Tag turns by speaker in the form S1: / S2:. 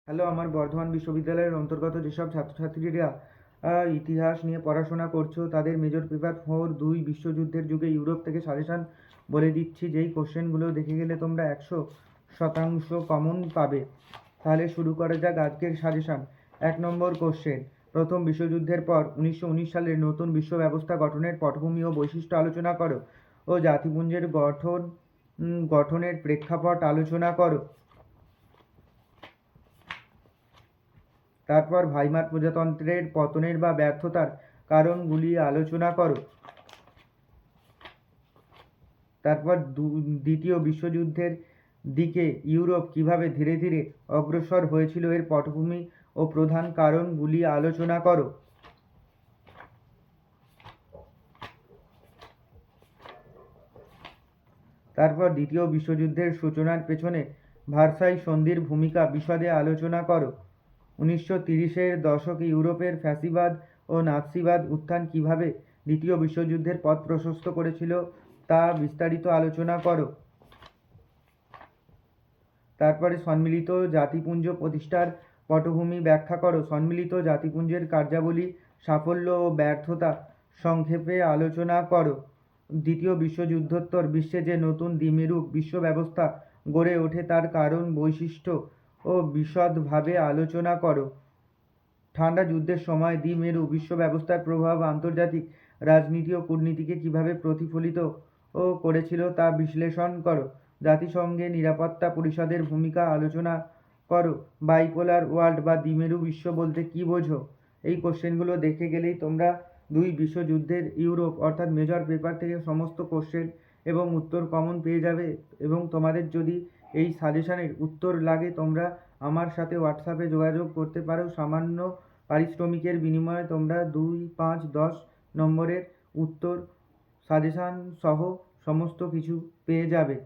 S1: Hello, আমার বর্ধমান বিশ্ববিদ্যালয়ের অন্তর্গত যেসব ছাত্রছাত্রীরা ইতিহাস নিয়ে পড়াশোনা করছো তাদের মেজর পেপার 4 দুই বিশ্বযুদ্ধের যুগে ইউরোপ থেকে সাজেশন বলে দিচ্ছি। যেই কোশ্চেনগুলো দেখে গেলে তোমরা 100% কমন পাবে। তাহলে শুরু করা যাক আজকের সাজেশন। 1 নম্বর কোশ্চেন, প্রথম বিশ্বযুদ্ধের পর 1919 সালের নতুন বিশ্ব ব্যবস্থা গঠনের পটভূমি ও বৈশিষ্ট্য আলোচনা করো ও জাতিপুঞ্জের গঠনের প্রেক্ষাপট আলোচনা করো। তারপর ভাইমার প্রজাতন্ত্রের পতনের বা ব্যর্থতার কারণগুলি আলোচনা করো। তারপর দ্বিতীয় বিশ্বযুদ্ধের দিকে ইউরোপ কিভাবে ধীরে ধীরে অগ্রসর হয়েছিল এর পটভূমি ও প্রধান কারণগুলি আলোচনা করো। তারপর দ্বিতীয় বিশ্বযুদ্ধের সূচনার পেছনে ভার্সাই সন্ধির ভূমিকা বিশদে আলোচনা করো। 1930-এর দশকে ইউরোপের ফ্যাসিবাদ ও নাৎসিবাদ উত্থান কিভাবে দ্বিতীয় বিশ্বযুদ্ধের পথ প্রশস্ত করেছিল তা বিস্তারিত আলোচনা করো। তারপরে সম্মিলিত জাতিপুঞ্জ প্রতিষ্ঠার পটভূমি ব্যাখ্যা করো। সম্মিলিত জাতিপুঞ্জের কার্যাবলী, সাফল্য ও ব্যর্থতা সংক্ষেপে আলোচনা করো। দ্বিতীয় বিশ্বযুদ্ধোত্তর বিশ্বে যে নতুন দ্বিমেরু বিশ্ব ব্যবস্থা গড়ে ওঠে তার কারণ, বৈশিষ্ট্য ও বিশদভাবে আলোচনা করো। ঠান্ডা যুদ্ধের সময় দ্বিমেরু বিশ্ব ব্যবস্থার প্রভাব আন্তর্জাতিক রাজনীতি ও কূটনীতিকে কিভাবে প্রতিফলিত করেছিল তা বিশ্লেষণ করো। জাতিসংঘের নিরাপত্তা পরিষদের ভূমিকা আলোচনা করো। বাইপোলার ওয়ার্ল্ড বা দ্বিমেরু বিশ্ব বলতে কী বোঝো? এই কোশ্চেনগুলো দেখে গেলেই তোমরা দুই বিশ্বযুদ্ধের ইউরোপ অর্থাৎ মেজর পেপার থেকে সমস্ত কোশ্চেন এবং উত্তর কমন পেয়ে যাবে। এবং তোমাদের যদি এই সাজেশনের উত্তর লাগে তোমরা আমার সাথে হোয়াটসঅ্যাপে যোগাযোগ করতে পারো। সামান্য পারিশ্রমিকের বিনিময়ে তোমরা 2, 5, 10 নম্বরের উত্তর সাজেশান সহ সমস্ত কিছু পেয়ে যাবে।